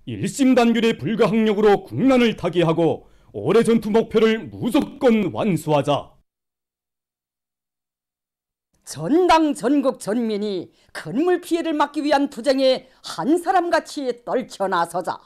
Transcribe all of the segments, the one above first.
일심단결의 불가항력으로 국난을 타개하고 올해 전투 목표를 무조건 완수하자. 전당 전국 전민이 큰물 피해를 막기 위한 투쟁에 한 사람같이 떨쳐 나서자.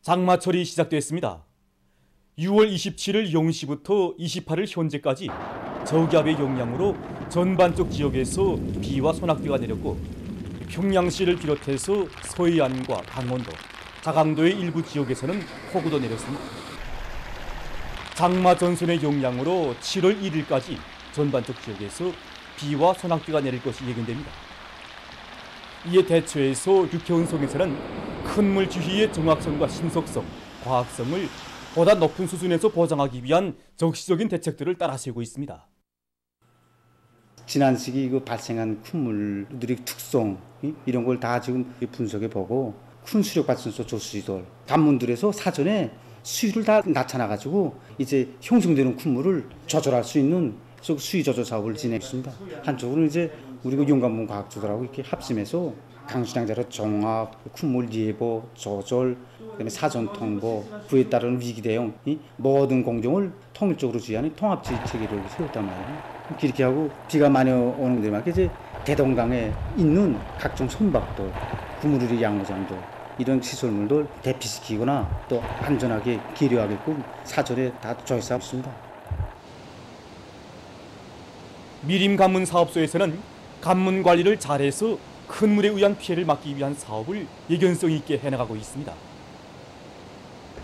장마철이 시작됐습니다. 6월 27일 0시부터 28일 현재까지 저기압의 영향으로 전반적 지역에서 비와 소낙비가 내렸고, 평양시를 비롯해서 서해안과 강원도, 자강도의 일부 지역에서는 폭우도 내렸습니다. 장마 전선의 영향으로 7월 1일까지 전반적 지역에서 비와 소낙비가 내릴 것이 예견됩니다. 이에 대처해서 육해운송에서는 큰물 지휘의 정확성과 신속성, 과학성을 보다 높은 수준에서 보장하기 위한 적시적인 대책들을 따라 세우고 있습니다. 지난 시기 발생한 큰물들의 특성 이런 걸 다 지금 분석해 보고 큰 수력 발전소 조수시설 관문들에서 사전에 수위를 다 낮춰놔 가지고 이제 형성되는 큰물을 조절할 수 있는 수위 조절 사업을 진행했습니다. 한쪽으로는 이제 우리 용관문 과학자들하고 이렇게 합심해서 강수량자료 종합, 큰물 예보, 조절, 그다음에 사전 통보, 그에 따른 위기 대응, 이 모든 공정을 통일적으로 지휘하는 통합 체계를 세웠단 말이에요. 이렇게 하고 비가 많이 오는 데만 이제 대동강에 있는 각종 선박도, 구물의 양호장도 이런 시설물들 대피시키거나 또 안전하게 계류하게끔 사전에 다 조회하고 있습니다. 미림관문 사업소에서는 관문 관리를 잘해서 큰 물에 의한 피해를 막기 위한 사업을 예견성 있게 해나가고 있습니다.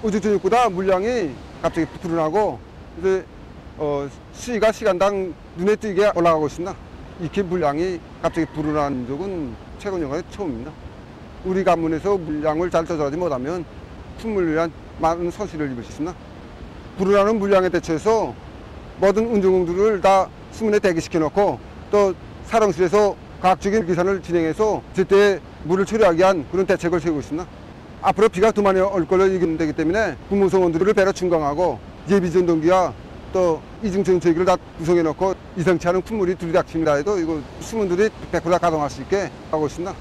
어제 저녁보다 물량이 갑자기 불어나고 이제 수위가 시간당 눈에 띄게 올라가고 있습니다. 이렇게 물량이 갑자기 불어난 적은 최근 연간에 처음입니다. 우리 관문에서 물량을 잘 조절하지 못하면 큰물을 위한 많은 손실을 입을 수 있습니다. 불어나는 물량에 대처해서 모든 운송들을 다 수문에 대기시켜 놓고 또 사령실에서 과학적인 계산을 진행해서 제때 물을 처리하기 위한 그런 대책을 세우고 있습니다. 앞으로 비가 더 많이 올 걸로 예견되기 때문에 군무성원들을 배로 충강하고 예비전동기와 또 이중전체기를 다 구성해 놓고 이상치 않은 큰물이 들이닥칩니다 해도 이거 수문들이 100% 다 가동할 수 있게 하고 있습니다.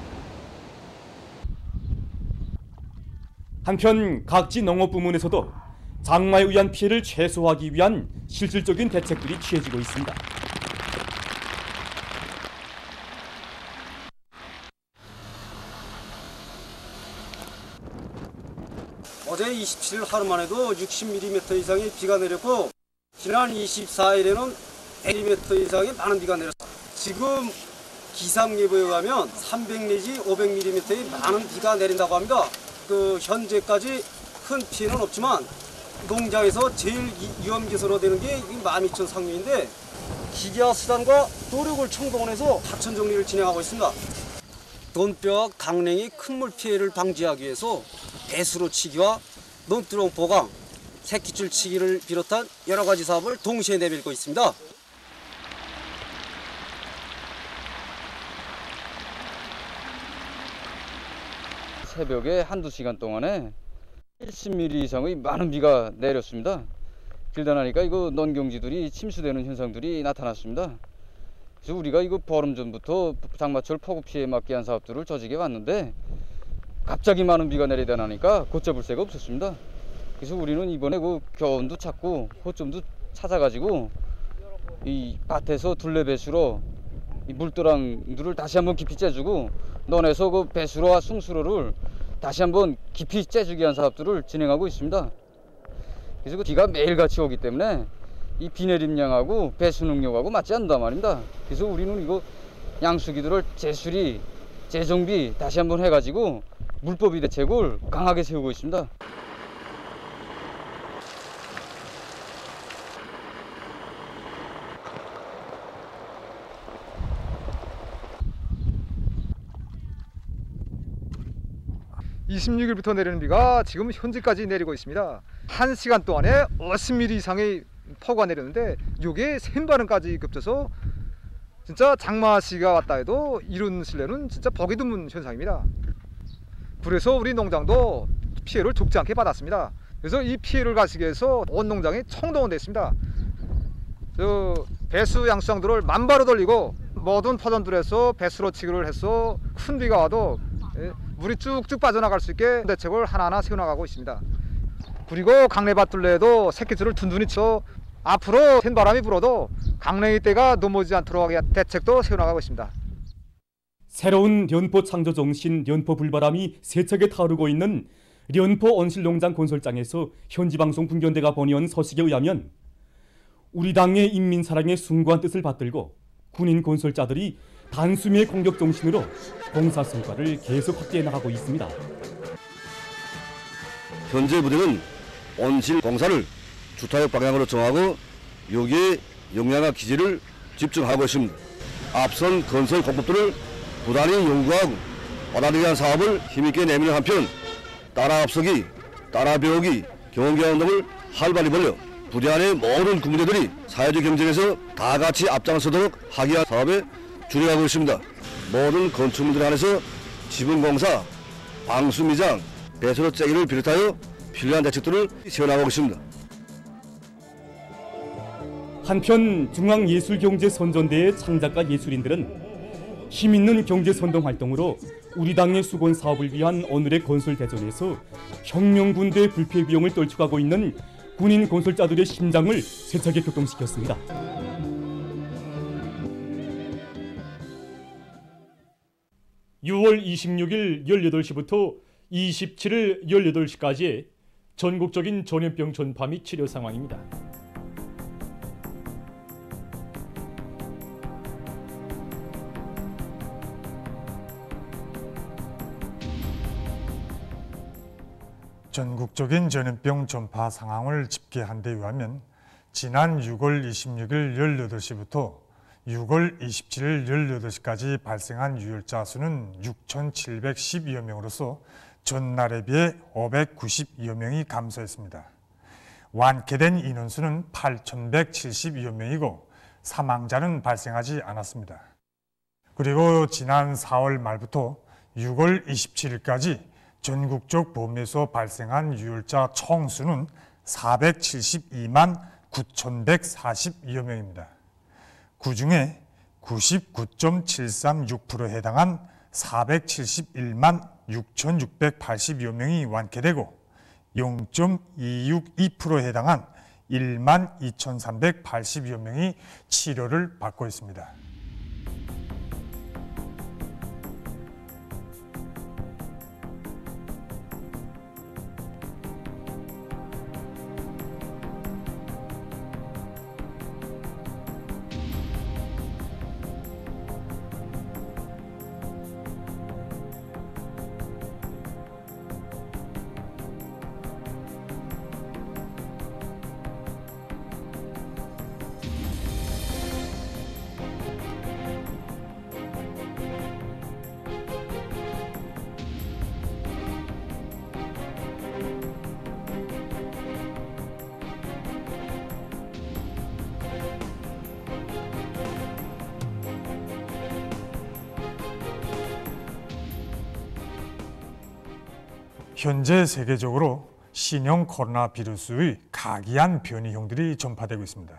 한편 각지 농업부문에서도 장마에 의한 피해를 최소화하기 위한 실질적인 대책들이 취해지고 있습니다. 어제 27일 하루만 해도 60mm 이상의 비가 내렸고 지난 24일에는 100mm 이상의 많은 비가 내렸습니다. 지금 기상예보에 의하면 300 내지 500mm의 많은 비가 내린다고 합니다. 현재까지 큰 피해는 없지만 농장에서 제일 위험기소로 되는 게 12,000 상류인데 기계와 수단과 노력을 총동원해서 하천 정리를 진행하고 있습니다. 논뼈와 강냉이 큰물 피해를 방지하기 위해서 배수로 치기와 논두렁 보강, 새끼줄 치기를 비롯한 여러 가지 사업을 동시에 내밀고 있습니다. 새벽에 한두 시간 동안에 70mm 이상의 많은 비가 내렸습니다. 길다 나니까 이거 농경지들이 침수되는 현상들이 나타났습니다. 그래서 우리가 이거 보름 전부터 장마철 폭우 피해 막기 위한 사업들을 조직해 왔는데 갑자기 많은 비가 내리다 나니까 걷잡을 새가 없었습니다. 그래서 우리는 이번에 교원도 찾고 호점도 찾아가지고 이 밭에서 둘레 배수로 이 물도랑들을 다시 한번 깊이 째주고 논에서 배수로와 숭수로를 다시 한번 깊이 째주기 위한 사업들을 진행하고 있습니다. 그래서 비가 매일같이 오기 때문에 이 비 내림량하고 배수 능력하고 맞지 않는단 말입니다. 그래서 우리는 이거 양수기들을 재수리, 재정비 다시 한번 해가지고 물법이 대책을 강하게 세우고 있습니다. (26일부터) 내리는 비가 지금 현재까지 내리고 있습니다. 1시간 동안에 50mm 이상의 폭우가 내렸는데 이게 샘바람까지 겹쳐서 진짜 장마시가 왔다 해도 이런 실내는 진짜 보기 드문 현상입니다. 그래서 우리 농장도 피해를 적지 않게 받았습니다. 그래서 이 피해를 가시기 위해서 온 농장이 총동원됐습니다. 배수 양수장들을 만바로 돌리고 모든 포전들에서 배수로 치기를 해서 큰 비가 와도 물이 쭉쭉 빠져나갈 수 있게 대책을 하나하나 세워나가고 있습니다. 그리고 강내밭둘레에도 새끼줄을 둔둔히 쳐 앞으로 센 바람이 불어도 강냉이떼가 넘어지지 않도록 하게 대책도 세워나가고 있습니다. 새로운 련포 창조 정신 련포 불바람이 세차게 타오르고 있는 련포 온실농장 건설장에서 현지방송 분견대가 보내온 소식에 의하면 우리 당의 인민사랑의 숭고한 뜻을 받들고 군인 건설자들이 단숨의 공격 정신으로 공사 성과를 계속 확대해 나가고 있습니다. 현재 부대는 온실 공사를 주타역 방향으로 정하고 여기에 역량과 기지를 집중하고 있습니다. 앞선 건설 공법들을 부단히 연구하고 받아들이기 위한 사업을 힘있게 내미는 한편 따라 앞서기, 따라 배우기, 경험기한 운동을 활발히 벌려 부대 안의 모든 군부대들이 사회적 경쟁에서 다 같이 앞장서도록 하기 위한 사업에 주력하고 있습니다. 모든 건축물들 안에서 지붕공사, 방수미장, 배수로 째기를 비롯하여 필요한 대책들을 세워나가고 있습니다. 한편 중앙예술경제선전대의 창작가 예술인들은 힘있는 경제선동 활동으로 우리 당의 수건 사업을 위한 오늘의 건설대전에서 혁명군대 불패 비용을 떨쳐가고 있는 군인 건설자들의 심장을 세차게 격동시켰습니다. (6월 26일) 18시부터 27일 18시까지의 전국적인 전염병 전파 및 치료 상황입니다. 전국적인 전염병 전파 상황을 집계한 데 의하면 지난 6월 26일 18시부터 6월 27일 18시까지 발생한 유혈자 수는 6,712여 명으로서 전날에 비해 592여 명이 감소했습니다. 완쾌된 인원수는 8,172여 명이고 사망자는 발생하지 않았습니다. 그리고 지난 4월 말부터 6월 27일까지 전국적 범위에서 발생한 유혈자 총수는 472만 9,142여 명입니다. 그 중에 99.736%에 해당한 471만 6,682여 명이 완쾌되고 0.262%에 해당한 1만 2,382여 명이 치료를 받고 있습니다. 현재 세계적으로 신형 코로나 비루스의 각이한 변이형들이 전파되고 있습니다.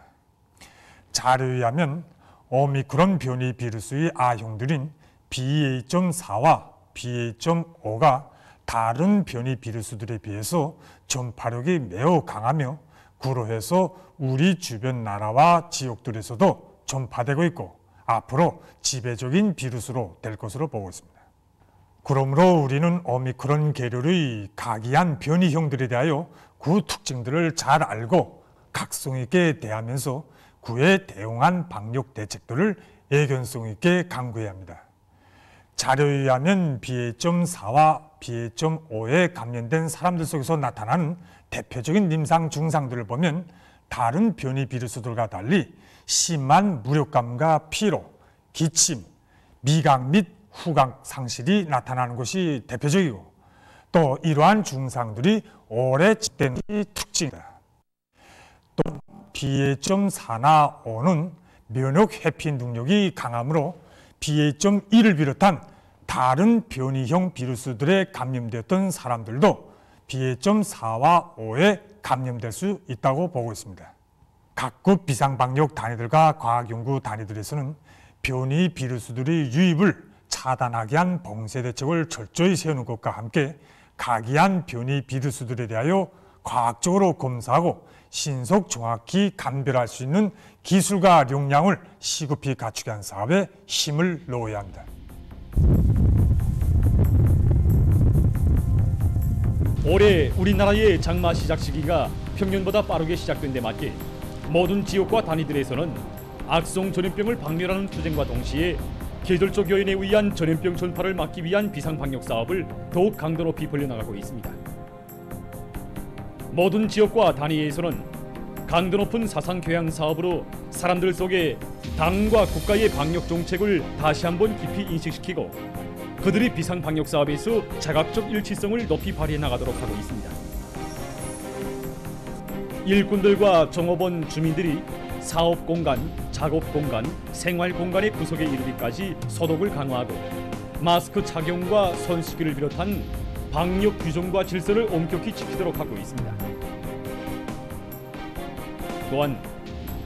자료에 의하면 오미크론 변이 비루스의 A형들인 BA.4와 BA.5가 다른 변이 비루스들에 비해서 전파력이 매우 강하며 그로해서 우리 주변 나라와 지역들에서도 전파되고 있고 앞으로 지배적인 비루스로 될 것으로 보고 있습니다. 그러므로 우리는 오미크론 계열의 각이한 변이형들에 대하여 그 특징들을 잘 알고 각성 있게 대하면서 그에 대응한 방역 대책들을 예견성 있게 강구해야 합니다. 자료에 의하면 BA.4와 BA.5에 감염된 사람들 속에서 나타나는 대표적인 임상 증상들을 보면 다른 변이 비루스들과 달리 심한 무력감과 피로, 기침, 미각 및 후각 상실이 나타나는 것이 대표적이고 또 이러한 증상들이 오래 집된 특징이다. 또 BA.4나 5는 면역 회피 능력이 강하므로 BA.1을 비롯한 다른 변이형 비루스들에 감염되었던 사람들도 BA.4와 5에 감염될 수 있다고 보고 있습니다. 각국 비상방역 단위들과 과학연구 단위들에서는 변이 비루스들의 유입을 차단하기 위한 봉쇄 대책을 철저히 세우는 것과 함께 각이한 변이 비루스들에 대하여 과학적으로 검사하고 신속 정확히 감별할 수 있는 기술과 역량을 시급히 갖추게 한 사업에 힘을 넣어야 합니다. 올해 우리나라의 장마 시작 시기가 평년보다 빠르게 시작된 데 맞게 모든 지역과 단위들에서는 악성 전염병을 박멸하는 투쟁과 동시에 계절적 요인에 의한 전염병 전파를 막기 위한 비상방역 사업을 더욱 강도 높이 벌려나가고 있습니다. 모든 지역과 단위에서는 강도 높은 사상 교양 사업으로 사람들 속에 당과 국가의 방역 정책을 다시 한번 깊이 인식시키고 그들이 비상방역 사업에서 자각적 일치성을 높이 발휘해 나가도록 하고 있습니다. 일꾼들과 종업원 주민들이 사업 공간, 작업 공간, 생활 공간의 구석에 이르기까지 소독을 강화하고 마스크 착용과 손 씻기를 비롯한 방역 규정과 질서를 엄격히 지키도록 하고 있습니다. 또한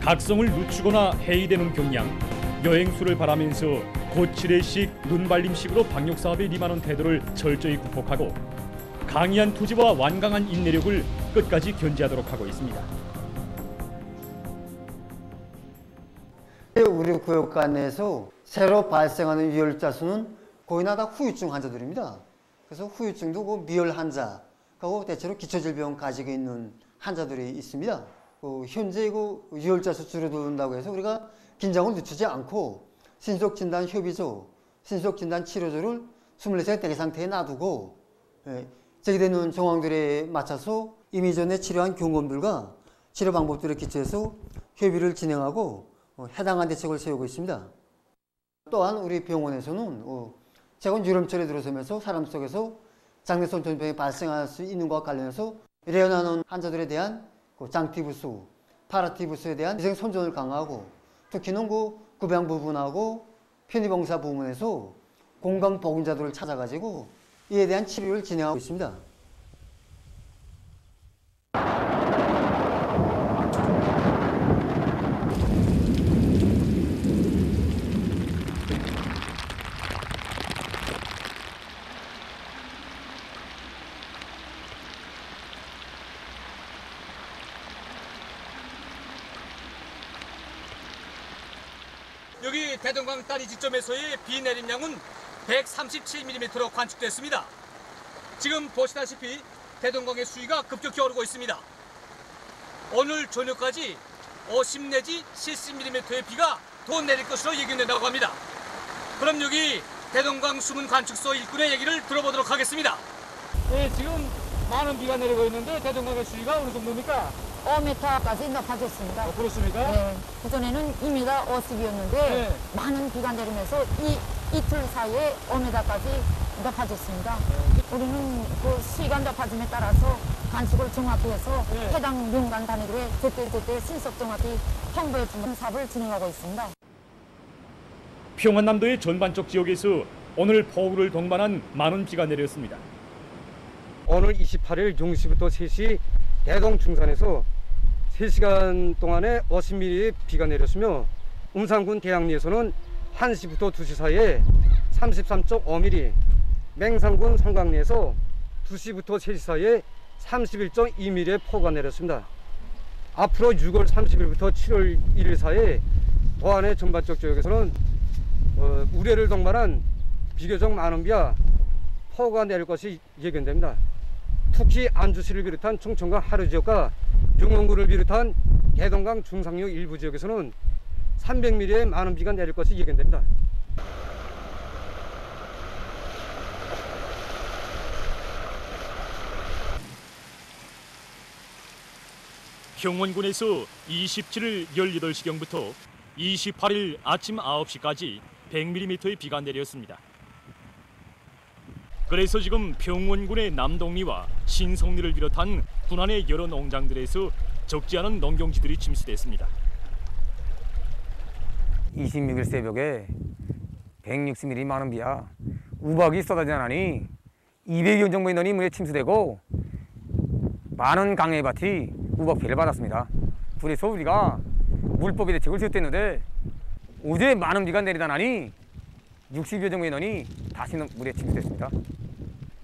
각성을 늦추거나 해이되는 경향, 여행수를 바라면서 거칠애식, 눈발림식으로 방역 사업에 임하는 태도를 철저히 극복하고 강인한 투지와 완강한 인내력을 끝까지 견지하도록 하고 있습니다. 우리 구역가 내에서 새로 발생하는 유혈자 수는 거의 다 후유증 환자들입니다. 그래서 후유증도 미열 환자하고 대체로 기초질병 가지고 있는 환자들이 있습니다. 현재 유혈자 수 줄어든다고 해서 우리가 긴장을 늦추지 않고 신속진단협의소, 신속진단치료소를 24시간 대기 상태에 놔두고 제기되는 정황들에 맞춰서 이미 전에 치료한 경험들과 치료 방법들에 기초해서 협의를 진행하고 해당한 대책을 세우고 있습니다. 또한 우리 병원에서는 최근 유름철에 들어서면서 사람 속에서 장내성 전염병이 발생할 수 있는 것과 관련해서 일어나는 환자들에 대한 장티부스, 파라티부스에 대한 위생 선전을 강화하고 특히는 구병 부분하고 편의봉사 부문에서 공강보건자들을 찾아가지고 이에 대한 치료를 진행하고 있습니다. 여기 대동강 다리 지점에서의 비 내림량은 137mm로 관측됐습니다. 지금 보시다시피 대동강의 수위가 급격히 오르고 있습니다. 오늘 저녁까지 50 내지 70mm의 비가 더 내릴 것으로 예견된다고 합니다. 그럼 여기 대동강 수문 관측소 일꾼의 얘기를 들어보도록 하겠습니다. 네, 지금 많은 비가 내리고 있는데 대동강의 수위가 어느 정도입니까? 5m까지 높아졌습니다. 그렇습니까? 네. 그전에는 2m 50이었는데 네. 많은 비가 내리면서 이틀 사이에 5m까지 높아졌습니다. 우리는 그 시간 높아짐에 따라서 관측을 정확히 해서 해당 연간 단위로의 제때 신속 정확히 홍보해주는 사업을 진행하고 있습니다. 평안남도의 전반적 지역에서 오늘 폭우를 동반한 많은 비가 내렸습니다. 오늘 28일 0시부터 3시 대동 중산에서 3시간 동안에 50mm의 비가 내렸으며 음산군 대양리에서는 1시부터 2시 사이에 33.5mm, 맹산군 성강리에서 2시부터 3시 사이에 31.2mm의 폭우가 내렸습니다. 앞으로 6월 30일부터 7월 1일 사이에 도안의 전반적 지역에서는 우려를 동반한 비교적 많은 비와 폭우가 내릴 것이 예견됩니다. 특히 안주시를 비롯한 충청과 하류 지역과 용원군을 비롯한 대동강 중상류 일부 지역에서는 300mm의 많은 비가 내릴 것이 예견됩니다. 평원군에서 27일 18시경부터 28일 아침 9시까지 100mm의 비가 내렸습니다. 그래서 지금 평원군의 남동리와 신성리를 비롯한 군안의 여러 농장들에서 적지 않은 농경지들이 침수됐습니다. 26일 새벽에 160mm 많은 비와 우박이 쏟아지나니 200여 정도 인원이 문에 침수되고 많은 강해밭이 우박 피해를 받았습니다. 그래서 우리가 물법의 대책을 세웠는데 어제 많은 비가 내리다 나니 60여 정도 인원이 다시 물에 침수됐습니다.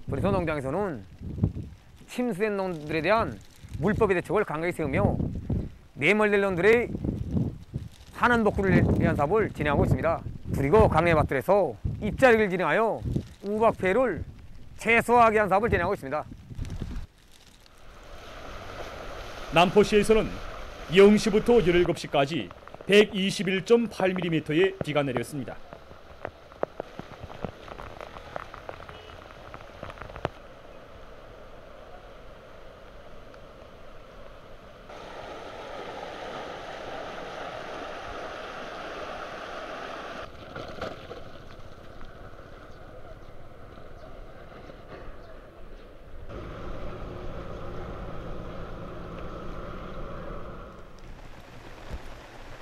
그래서 농장에서는 침수된 농들에 대한 물법의 대책을 강하게 세우며 매몰될 농들의 하는 복구를 위한 사업을 진행하고 있습니다. 그리고 강내밭들에서 입자력을 진행하여 우박 피해를 최소화하기 위한 사업을 진행하고 있습니다. 남포시에서는 0시부터 17시까지 121.8mm의 비가 내렸습니다.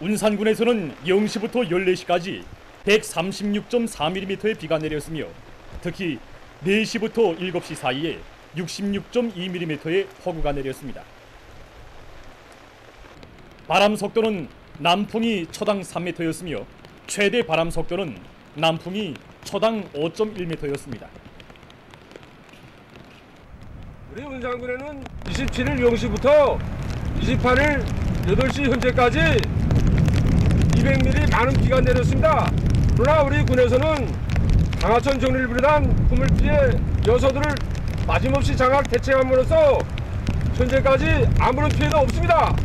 운산군에서는 0시부터 14시까지 136.4mm의 비가 내렸으며 특히 4시부터 7시 사이에 66.2mm의 폭우가 내렸습니다. 바람 속도는 남풍이 초당 3m였으며 최대 바람 속도는 남풍이 초당 5.1m였습니다. 우리 운산군에는 27일 0시부터 28일 8시 현재까지 200mm 많은 비가 내렸습니다. 그러나 우리 군에서는 강하천 정리를 비롯한 풍물 피해 요소들을 마짐없이 장악 대책함으로써 현재까지 아무런 피해도 없습니다.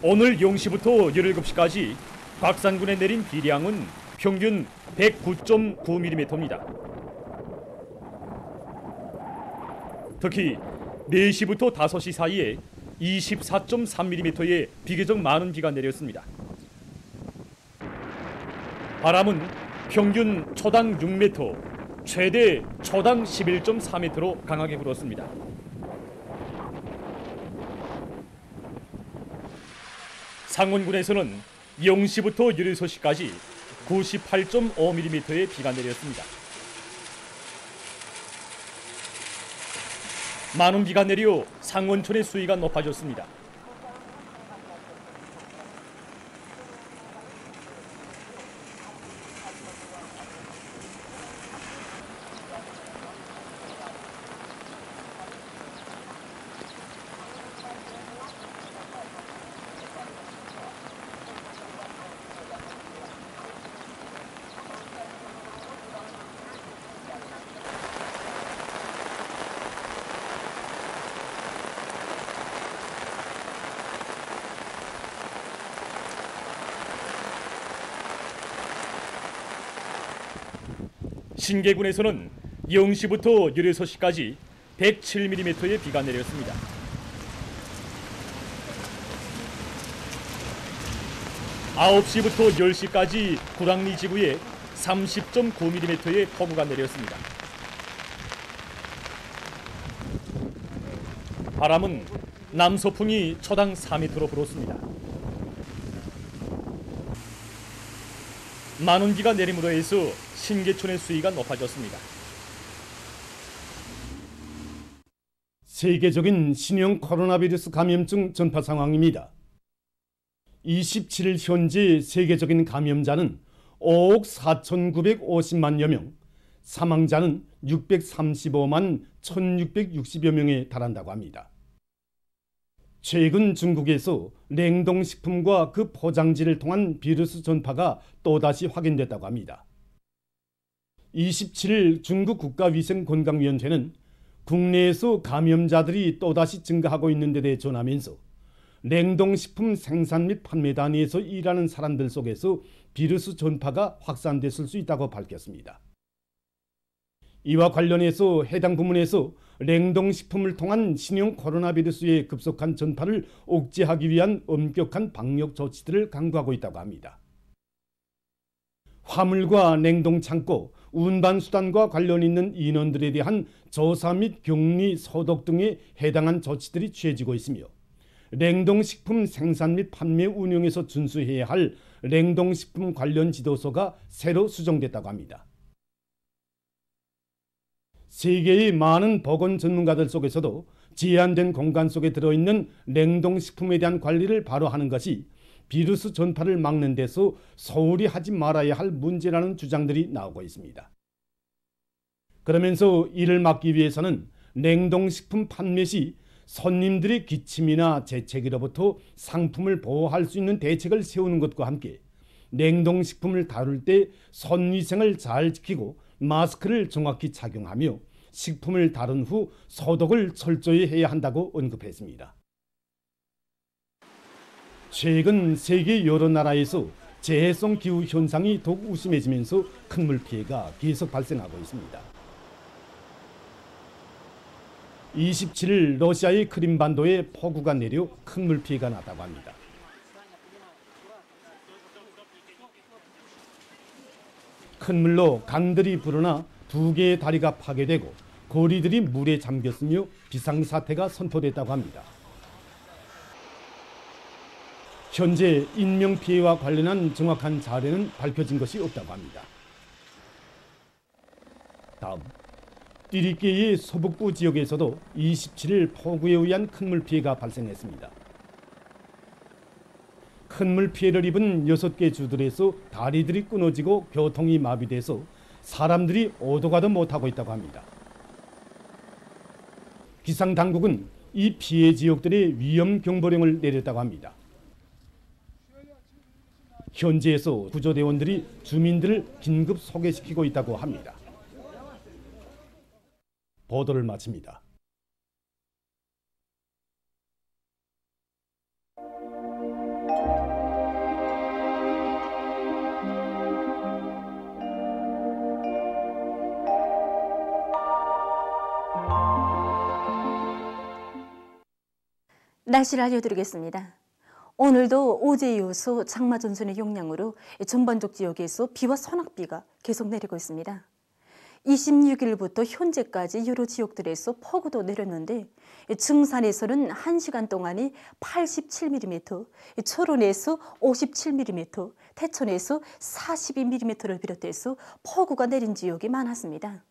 오늘 0시부터 17시까지 박산군에 내린 비량은 평균 109.9mm입니다. 특히 4시부터 5시 사이에 24.3mm의 비교적 많은 비가 내렸습니다. 바람은 평균 초당 6m, 최대 초당 11.4m로 강하게 불었습니다. 상원군에서는 0시부터 16시까지 98.5mm의 비가 내렸습니다. 많은 비가 내려 상원천의 수위가 높아졌습니다. 신계군에서는 0시부터 16시까지 107mm의 비가 내렸습니다. 아홉 시부터 10시까지 구랑리 지구에 30.9mm의 폭우가 내렸습니다. 바람은 남서풍이 초당 4m로 불었습니다. 많은 비가 내림으로 해서 신계촌의 수위가 높아졌습니다. 세계적인 신형 코로나 바이러스 감염증 전파 상황입니다. 27일 현재 세계적인 감염자는 5억 4,950만여 명, 사망자는 635만 1,660여 명에 달한다고 합니다. 최근 중국에서 냉동식품과 그 포장지를 통한 비루스 전파가 또다시 확인됐다고 합니다. 27일 중국 국가위생건강위원회는 국내에서 감염자들이 또다시 증가하고 있는 데 대해 전하면서 냉동식품 생산 및 판매 단위에서 일하는 사람들 속에서 비루스 전파가 확산됐을 수 있다고 밝혔습니다. 이와 관련해서 해당 부문에서 냉동식품을 통한 신형 코로나 바이러스의 급속한 전파를 억제하기 위한 엄격한 방역 조치들을 강구하고 있다고 합니다. 화물과 냉동창고, 운반수단과 관련 있는 인원들에 대한 조사 및 격리, 소독 등에 해당한 조치들이 취해지고 있으며 냉동식품 생산 및 판매 운영에서 준수해야 할 냉동식품 관련 지도서가 새로 수정됐다고 합니다. 세계의 많은 보건 전문가들 속에서도 제한된 공간 속에 들어있는 냉동식품에 대한 관리를 바로 하는 것이 비루스 전파를 막는 데서 소홀히 하지 말아야 할 문제라는 주장들이 나오고 있습니다. 그러면서 이를 막기 위해서는 냉동식품 판매 시 손님들의 기침이나 재채기로부터 상품을 보호할 수 있는 대책을 세우는 것과 함께 냉동식품을 다룰 때 손위생을 잘 지키고 마스크를 정확히 착용하며 식품을 다룬 후 소독을 철저히 해야 한다고 언급했습니다. 최근 세계 여러 나라에서 재해성 기후 현상이 더욱 우심해지면서 큰 물 피해가 계속 발생하고 있습니다. 27일 러시아의 크림반도에 폭우가 내려 큰 물 피해가 났다고 합니다. 큰 물로 강들이 불어나 2개의 다리가 파괴되고 거리들이 물에 잠겼으며 비상사태가 선포됐다고 합니다. 현재 인명피해와 관련한 정확한 사례는 밝혀진 것이 없다고 합니다. 다음, 띠리케의 서북부 지역에서도 27일 폭우에 의한 큰물 피해가 발생했습니다. 큰물 피해를 입은 6개 주들에서 다리들이 끊어지고 교통이 마비돼서 사람들이 오도 가도 못하고 있다고 합니다. 기상당국은 이 피해 지역들의 위험경보령을 내렸다고 합니다. 현지에서 구조대원들이 주민들을 긴급 소개시키고 있다고 합니다. 보도를 마칩니다. 날씨를 알려드리겠습니다. 오늘도 어제 이어서 장마 전선의 영향으로 전반적 지역에서 비와 소낙비가 계속 내리고 있습니다. 26일부터 현재까지 여러 지역들에서 폭우도 내렸는데 증산에서는 1시간 동안에 87mm, 철원에서 57mm, 태천에서 42mm를 비롯해서 폭우가 내린 지역이 많았습니다.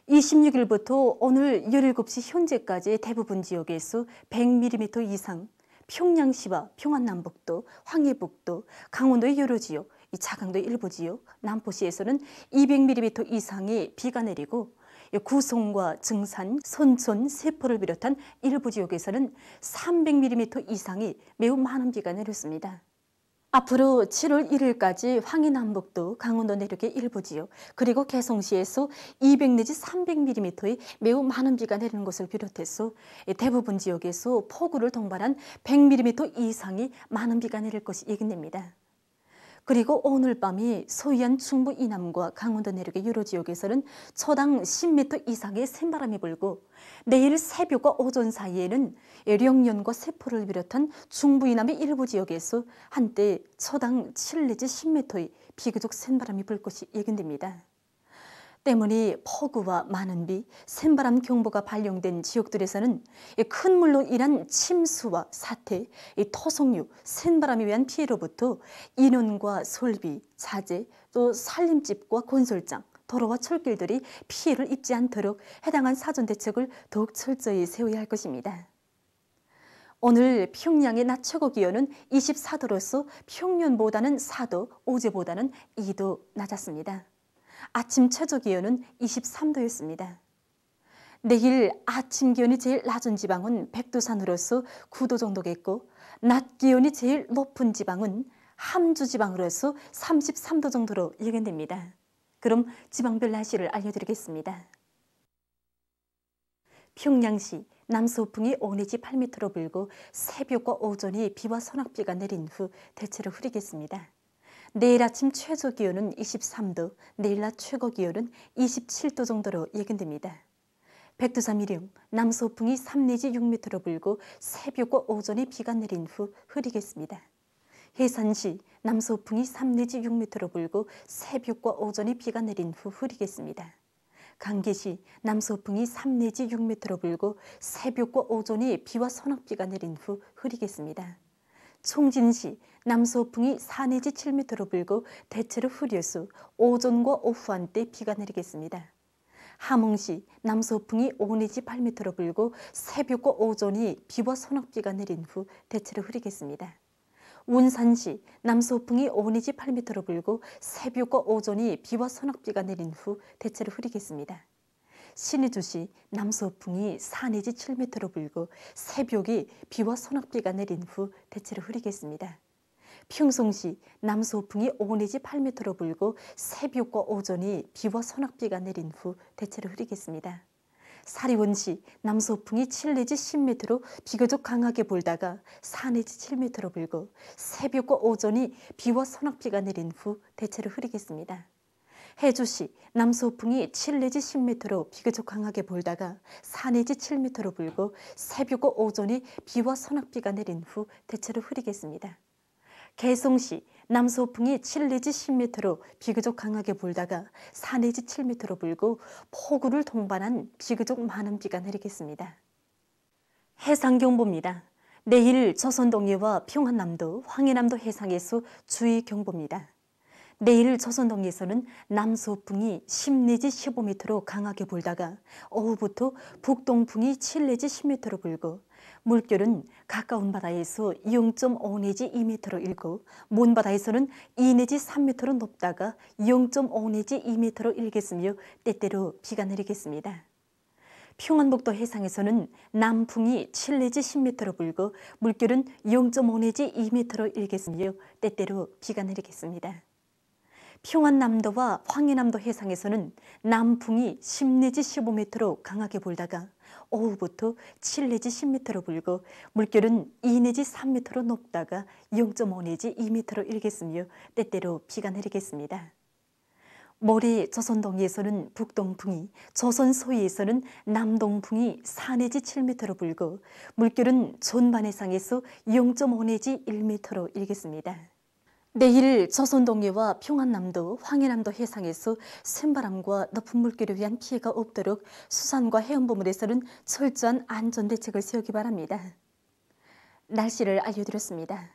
26일부터 오늘 17시 현재까지 대부분 지역에서 100mm 이상, 평양시와 평안남북도, 황해북도, 강원도의 여러 지역, 자강도의 일부 지역, 남포시에서는 200mm 이상의 비가 내리고 구송과 증산, 선천, 세포를 비롯한 일부 지역에서는 300mm 이상의 매우 많은 비가 내렸습니다. 앞으로 7월 1일까지 황해남북도, 강원도 내륙의 일부 지역, 그리고 개성시에서 200 내지 300mm의 매우 많은 비가 내리는 것을 비롯해서 대부분 지역에서 폭우를 동반한 100mm 이상의 많은 비가 내릴 것이 예견됩니다. 그리고 오늘 밤이 소위안 충북 이남과 강원도 내륙의 여러 지역에서는 초당 10m 이상의 센바람이 불고 내일 새벽과 오전 사이에는 령년과 세포를 비롯한 중부 이남의 일부 지역에서 한때 초당 7 내지 10m의 비교적 센바람이 불 것이 예견됩니다. 때문에 폭우와 많은 비, 센바람 경보가 발령된 지역들에서는 큰 물로 인한 침수와 사태, 토속류, 센바람에 의한 피해로부터 인원과 설비, 자재, 또 살림집과 건설장, 도로와 철길들이 피해를 입지 않도록 해당한 사전 대책을 더욱 철저히 세워야 할 것입니다. 오늘 평양의 낮 최고 기온은 24도로서 평년보다는 4도, 어제보다는 2도 낮았습니다. 아침 최저 기온은 23도였습니다. 내일 아침 기온이 제일 낮은 지방은 백두산으로서 9도 정도겠고 낮 기온이 제일 높은 지방은 함주 지방으로서 33도 정도로 예견됩니다. 그럼 지방별 날씨를 알려드리겠습니다. 평양시 남서풍이 5 내지 8m로 불고 새벽과 오전에 비와 소낙비가 내린 후 대체로 흐리겠습니다. 내일 아침 최저 기온은 23도, 내일 낮 최고 기온은 27도 정도로 예견됩니다. 백두산 미령, 남서풍이 3 내지 6m로 불고 새벽과 오전에 비가 내린 후 흐리겠습니다. 해산시, 남서풍이 3 내지 6m로 불고 새벽과 오전에 비가 내린 후 흐리겠습니다. 강계시 남서풍이 3 내지 6m로 불고 새벽과 오전이 비와 소낙비가 내린 후 흐리겠습니다. 총진시 남서풍이 4 내지 7m로 불고 대체로 흐려서 오전과 오후 한때 비가 내리겠습니다. 함흥시 남서풍이 5 내지 8m로 불고 새벽과 오전이 비와 소낙비가 내린 후 대체로 흐리겠습니다. 운산시 남서풍이 5 내지 8m로 불고 새벽과 오전이 비와 소낙비가 내린 후 대체로 흐리겠습니다. 신의주시 남서풍이 4 내지 7m로 불고 새벽이 비와 소낙비가 내린 후 대체로 흐리겠습니다. 평송시 남서풍이 5 내지 8m로 불고 새벽과 오전이 비와 소낙비가 내린 후 대체로 흐리겠습니다. 사리원시 남서풍이 7 내지 10m로 비교적 강하게 불다가 4 내지 7m로 불고 새벽과 오전이 비와 소낙비가 내린 후 대체로 흐리겠습니다. 해주시 남서풍이 7 내지 10m로 비교적 강하게 불다가 4 내지 7m로 불고 새벽과 오전이 비와 소낙비가 내린 후 대체로 흐리겠습니다. 개성시 남서풍이 7 내지 10m로 비교적 강하게 불다가 4 내지 7m로 불고 폭우를 동반한 비교적 많은 비가 내리겠습니다. 해상경보입니다. 내일 조선동해와 평안남도, 황해남도 해상에서 주의경보입니다. 내일 조선동해에서는 남서풍이 10 내지 15m로 강하게 불다가 오후부터 북동풍이 7 내지 10m로 불고 물결은 가까운 바다에서 0.5 내지 2m로 일고 먼 바다에서는 2 내지 3m로 높다가 0.5 내지 2m로 일겠으며 때때로 비가 내리겠습니다. 평안북도 해상에서는 남풍이 7 내지 10m로 불고 물결은 0.5 내지 2m로 일겠으며 때때로 비가 내리겠습니다. 평안남도와 황해남도 해상에서는 남풍이 10 내지 15m로 강하게 불다가 오후부터 7 내지 10m로 불고 물결은 2 내지 3m로 높다가 0.5 내지 2m로 일겠으며 때때로 비가 내리겠습니다. 모레 조선동해에서는 북동풍이, 조선 소위에서는 남동풍이 4 내지 7m로 불고 물결은 전반 해상에서 0.5 내지 1m로 일겠습니다. 내일 조선동해와 평안남도, 황해남도 해상에서 센바람과 높은 물결에 의한 피해가 없도록 수산과 해운보물에서는 철저한 안전대책을 세우기 바랍니다. 날씨를 알려드렸습니다.